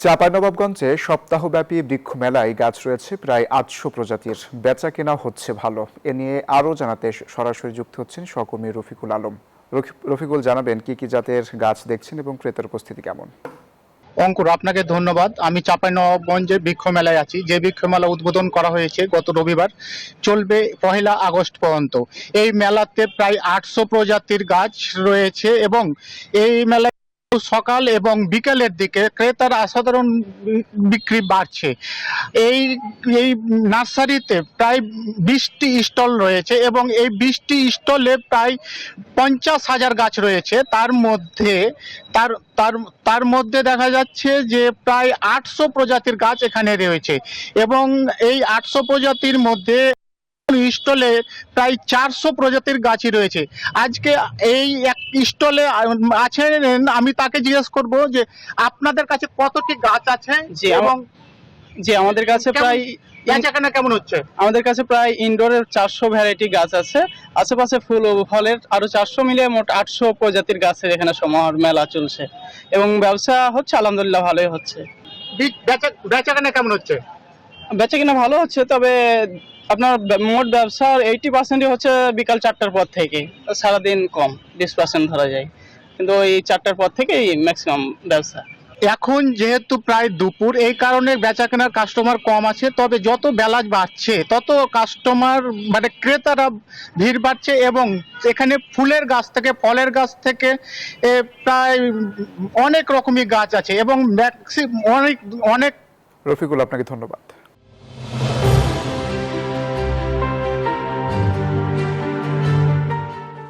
চাঁপাইনবাবগঞ্জে সপ্তাহব্যাপী বৃক্ষ মেলায় গাছ রয়েছে প্রায় ৮০০ প্রজাতির। বেচা কেনা হচ্ছে ভালো। এ নিয়ে আরও জানাতে সরাসরি যুক্ত হচ্ছেন সহকর্মী রফিকুল আলম। রফিকুল, জানাবেন কি কি জাতের গাছ দেখছেন এবং ক্রেতার উপস্থিতি কেমন? অঙ্কুর, আপনাকে ধন্যবাদ। আমি চাঁপাইনবাবগঞ্জে বৃক্ষ মেলায় আছি, যে বৃক্ষ মেলা উদ্বোধন করা হয়েছে গত রবিবার, চলবে 1 আগস্ট পর্যন্ত। এই মেলাতে প্রায় 800 প্রজাতির গাছ রয়েছে এবং এই মেলায় সকাল এবং বিকেলের দিকে ক্রেতার অসাধারণ বিক্রি বাড়ছে। এই এই নার্সারিতে প্রায় 20টি স্টল রয়েছে এবং এই 20টি স্টলে প্রায় 50,000 গাছ রয়েছে। তার মধ্যে তার তার তার মধ্যে দেখা যাচ্ছে যে প্রায় 800 প্রজাতির গাছ এখানে রয়েছে এবং এই 800 প্রজাতির মধ্যে স্টলে প্রায় 400 প্রজাতির গাছই রয়েছে। আজকে এই এক স্টলে আছেন, আমি তাকে জিজ্ঞেস করব যে আপনাদের কাছে কতটি গাছ আছে এবং আমাদের কাছে প্রায় বেচাকেনা কেমন হচ্ছে? আমাদের কাছে প্রায় ইনডোরের 400 ভ্যারাইটি গাছ আছে। আশেপাশে ফুল ও ফলের আরো 400 মিলিয়ে মোট 800 প্রজাতির গাছের এখানে সমাহার মেলা চলছে এবং ব্যবসা হচ্ছে আলহামদুলিল্লাহ ভালোই হচ্ছে। বেচাকেনা কেমন হচ্ছে? বেচা কিনা ভালো হচ্ছে, তবে আপনার মোট ব্যবসার 80% হচ্ছে বিকাল 4টার পর থেকে, সারাদিন কম 20% ধরা যায়, কিন্তু এই 4টার পর থেকেই ম্যাক্সিমাম ব্যবসা। এখন যেহেতু প্রায় দুপুর, এই কারণে বেচা কেনার কাস্টমার কম আছে, তবে যত বেলা বাড়ছে তত কাস্টমার মানে ক্রেতারা ভিড় বাড়ছে এবং এখানে ফুলের গাছ থেকে ফলের গাছ থেকে প্রায় অনেক রকমই গাছ আছে এবং অনেক অনেক। রফিকুল, আপনাকে ধন্যবাদ।